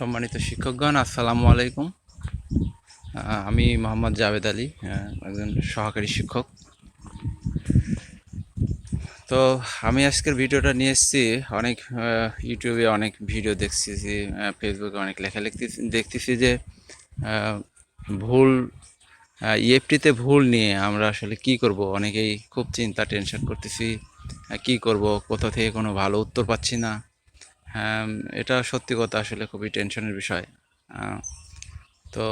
সম্মানিত শিক্ষকগণ, আসসালামু আলাইকুম। আমি মোহাম্মদ জাভেদ আলী, একজন সহকারী শিক্ষক। তো আমি আজকের ভিডিওটা নিয়ে এসেছি। অনেক ইউটিউবে অনেক ভিডিও দেখছি, ফেসবুকে অনেক লেখালেখি দেখতেছি যে ভুল ইএফটিতে ভুল নিয়ে আমরা আসলে কি করব, অনেকেই খুব চিন্তা টেনশন করতেছি। কি করব, কোথা থেকে কোনো ভালো উত্তর পাচ্ছি না। হ্যাঁ, এটা সত্যি কথা, আসলে খুবই টেনশনের বিষয়। তো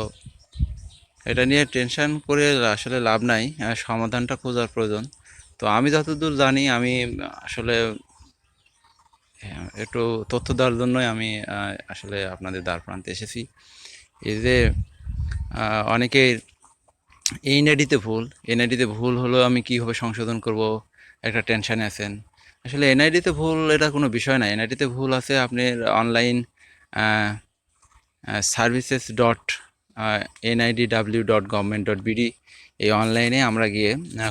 এটা নিয়ে টেনশন করে আসলে লাভ নাই, সমাধানটা খোঁজার প্রয়োজন। তো আমি যতদূর জানি, আমি আসলে একটু তথ্য দেওয়ার জন্যই আমি আসলে আপনাদের দ্বার প্রান্তে এসেছি। এই যে অনেকের এনআইডিতে ভুল হলো, আমি কীভাবে সংশোধন করব, একটা টেনশানে আছেন। আসলে এনআইডিতে ভুল এটা কোনো বিষয় না। এনআইডিতে ভুল আছে আপনার অনলাইন সার্ভিসেস ডট NIDW.government.bd, এই অনলাইনে আমরা গিয়ে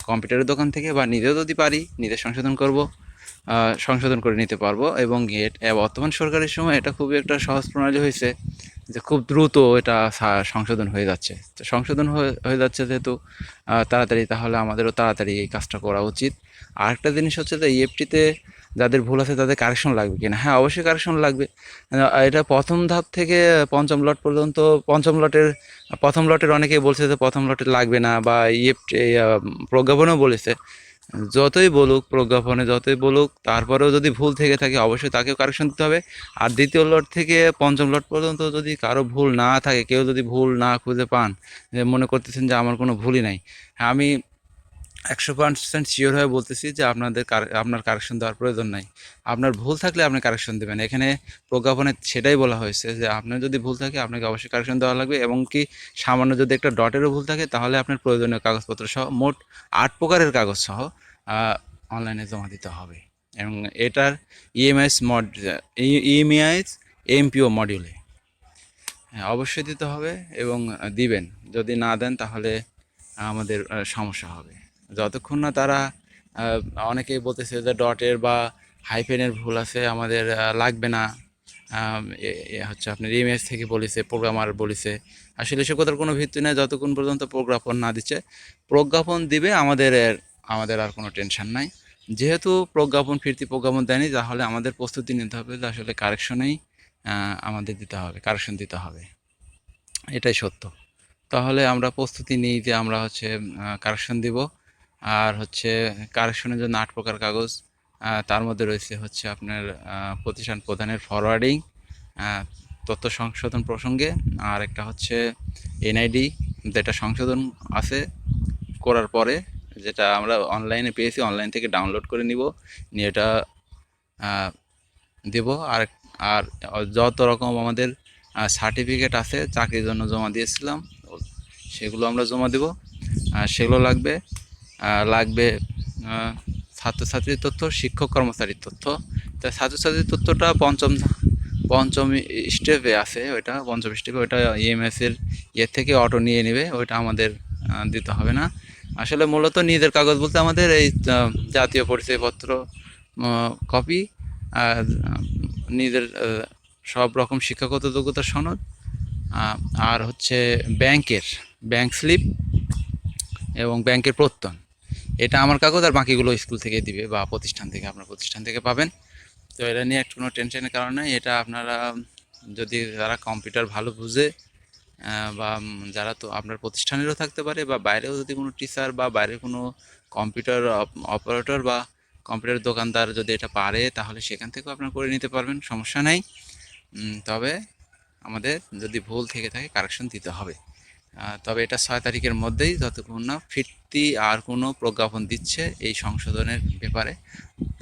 কম্পিউটারের দোকান থেকে বা নিজেও যদি পারি নিজে সংশোধন করে নিতে পারবো। এবং বর্তমান সরকারের সময় এটা খুবই একটা সহজ প্রণালী হয়েছে যে খুব দ্রুত এটা সংশোধন হয়ে যাচ্ছে। তো সংশোধন হয়ে যাচ্ছে যেহেতু তাড়াতাড়ি, তাহলে আমাদেরও তাড়াতাড়ি এই কাজটা করা উচিত। আরেকটা জিনিস হচ্ছে যে ইএফটিতে যাদের ভুল আছে তাদের কারেকশন লাগবে কিনা। হ্যাঁ, অবশ্যই কারেকশন লাগবে। এটা প্রথম ধাপ থেকে পঞ্চম লট পর্যন্ত। প্রথম লটের অনেকেই বলছে যে প্রথম লটে লাগবে না, বা ইএফটি প্রজ্ঞাপনও বলেছে। যতই বলুক তারপরেও যদি ভুল থেকে থাকে অবশ্যই তাকেও কারেকশন দিতে হবে। আর দ্বিতীয় লট থেকে পঞ্চম লট পর্যন্ত যদি কারো ভুল না থাকে, কেউ যদি ভুল না খুঁজে পান, যে মনে করতেছেন যে আমার কোনো ভুলই নাই, হ্যাঁ, আমি 100% শিওর হয়ে বলতেছি যে আপনার কারেকশন দেওয়ার প্রয়োজন নাই। আপনার ভুল থাকলে আপনি কারেকশন দেবেন। এখানে প্রজ্ঞাপনে সেটাই বলা হয়েছে যে আপনার যদি ভুল থাকে আপনাকে অবশ্যই কারেকশন দেওয়া লাগবে, এবং কি সামান্য যদি একটা ডটেরও ভুল থাকে তাহলে আপনার প্রয়োজনীয় কাগজপত্র সহ মোট 8 প্রকারের কাগজ সহ অনলাইনে জমা দিতে হবে। এবং এটার ইএমআইএস এমপিও মডিউলে অবশ্যই দিতে হবে, এবং দিবেন। যদি না দেন তাহলে আমাদের সমস্যা হবে। যতক্ষণ না তারা অনেকেই বলতেছে যে ডটের বা হাইফেনের ভুল আছে, আমাদের লাগবে না। হচ্ছে আপনার ইমেজ থেকে বলেছে, প্রোগ্রামার বলেছে। আসলে এসব কথার কোনো ভিত্তি নেই যতক্ষণ পর্যন্ত প্রজ্ঞাপন না দিচ্ছে। প্রজ্ঞাপন দিবে, আমাদের আর কোনো টেনশন নাই। যেহেতু ফিরতি প্রজ্ঞাপন দেয়নি, তাহলে আমাদের প্রস্তুতি নিতে হবে যে আসলে আমাদের কারেকশন দিতে হবে। এটাই সত্য। তাহলে আমরা প্রস্তুতি নিই যে আমরা হচ্ছে কারেকশন দিব। আর হচ্ছে কারেকশনের জন্য 8 প্রকার কাগজ। তার মধ্যে রয়েছে হচ্ছে আপনার প্রতিষ্ঠান প্রধানের ফরওয়ার্ডিং, তথ্য সংশোধন প্রসঙ্গে। আর একটা হচ্ছে এনআইডি, যেটা সংশোধন আছে করার পরে, যেটা আমরা অনলাইনে পেয়েছি, অনলাইন থেকে ডাউনলোড করে নিয়ে এটা দেব। আর আর যত রকম আমাদের সার্টিফিকেট আছে চাকরির জন্য জমা দিয়েছিলাম, সেগুলো আমরা জমা দেব। সেগুলো লাগবে ছাত্রছাত্রীর তথ্য, শিক্ষক কর্মচারীর তথ্য। তা ছাত্রছাত্রীর তথ্যটা পঞ্চম স্টেপে আছে, পঞ্চম স্টেপে ওইটা এর থেকে অটো নিয়ে নেবে, ওইটা আমাদের দিতে হবে না। আসলে মূলত নিজের কাগজ বলতে আমাদের এই জাতীয় পরিচয়পত্র কপি, নিজের সব রকম শিক্ষাগত যোগ্যতার সনদ, আর হচ্ছে ব্যাংক স্লিপ এবং ব্যাংকের প্রত্যয়ন। এটা আমার কাগজ, আর বাকিগুলো স্কুল থেকে দিবে বা আপনার প্রতিষ্ঠান থেকে পাবেন। তো এটা নিয়ে কোনো টেনশনের কারণ নেই। এটা আপনারা যদি যারা কম্পিউটার ভালো বুঝে, বা যারা, তো আপনার প্রতিষ্ঠানেরও থাকতে পারে, বা বাইরেও যদি কোনো টিচার বা বাইরে কোনো কম্পিউটার অপারেটর বা কম্পিউটার দোকানদার যদি এটা পারে, তাহলে সেখান থেকেও আপনারা করে নিতে পারবেন, সমস্যা নেই। তবে আমাদের যদি ভুল থেকে থাকে কারেকশন দিতে হবে। তবে এটা 6 তারিখের মধ্যেই, যতক্ষণ না ফিরতি আর কোনো প্রজ্ঞাপন দিচ্ছে এই সংশোধনের ব্যাপারে।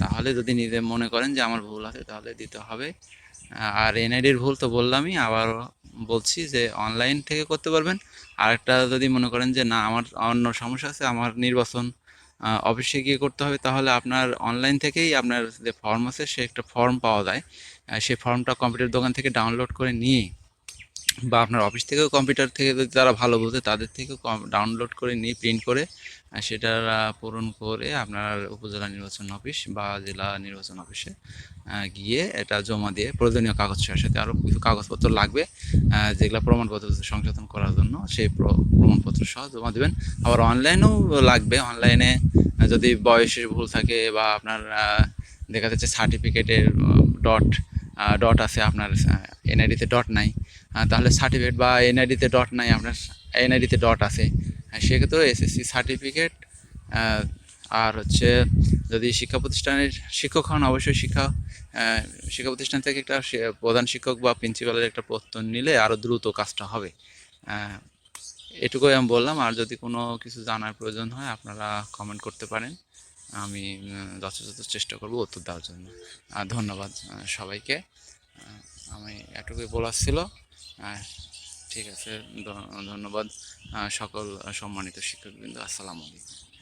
তাহলে যদি নিজে মনে করেন যে আমার ভুল আছে, তাহলে দিতে হবে। আর এনআইডির ভুল তো বললামই, আবার বলছি যে অনলাইন থেকে করতে পারবেন। আরেকটা যদি মনে করেন যে না, আমার অন্য সমস্যা আছে, আমার নির্বাচন অফিসে গিয়ে করতে হবে, তাহলে আপনার অনলাইন থেকেই আপনার যে ফর্ম আছে, সে একটা ফর্ম পাওয়া যায়। সেই ফর্মটা কম্পিউটার দোকান থেকে ডাউনলোড করে নিয়ে, বা আপনার অফিস থেকেও, কম্পিউটার থেকে যদি তারা ভালো বোঝে তাদের থেকেও ডাউনলোড করে নিয়ে প্রিন্ট করে সেটার পূরণ করে আপনার উপজেলা নির্বাচন অফিস বা জেলা নির্বাচন অফিসে গিয়ে এটা জমা দিয়ে প্রয়োজনীয় কাগজের সাথে আরও কিছু কাগজপত্র লাগবে, যেগুলো প্রমাণপত্র সংশোধন করার জন্য সেই প্রমাণপত্র সহ জমা দেবেন। আবার অনলাইনেও লাগবে, অনলাইনে যদি বয়সের ভুল থাকে বা আপনার দেখা যাচ্ছে সার্টিফিকেটের ডট ডট আছে, আপনার এনআইডিতে ডট নাই, তাহলে সার্টিফিকেট বা এনআইডিতে ডট নাই, আপনার এনআইডিতে ডট আছে, সেক্ষেত্রেও এসএসসি সার্টিফিকেট। আর হচ্ছে যদি শিক্ষা প্রতিষ্ঠানের শিক্ষক হন, অবশ্যই শিক্ষা প্রতিষ্ঠান থেকে একটা প্রধান শিক্ষক বা প্রিন্সিপালের একটা প্রত্যয় নিলে আরও দ্রুত কাজটা হবে। এটুকুই আমি বললাম। আর যদি কোনো কিছু জানার প্রয়োজন হয় আপনারা কমেন্ট করতে পারেন, আমি যথাযথ চেষ্টা করব উত্তর দেওয়ার জন্য। ধন্যবাদ সবাইকে। আমি এটুকুই বলার ছিল। ঠিক আছে, ধন্যবাদ সকল সম্মানিত শিক্ষকবৃন্দ। আসসালামু আলাইকুম।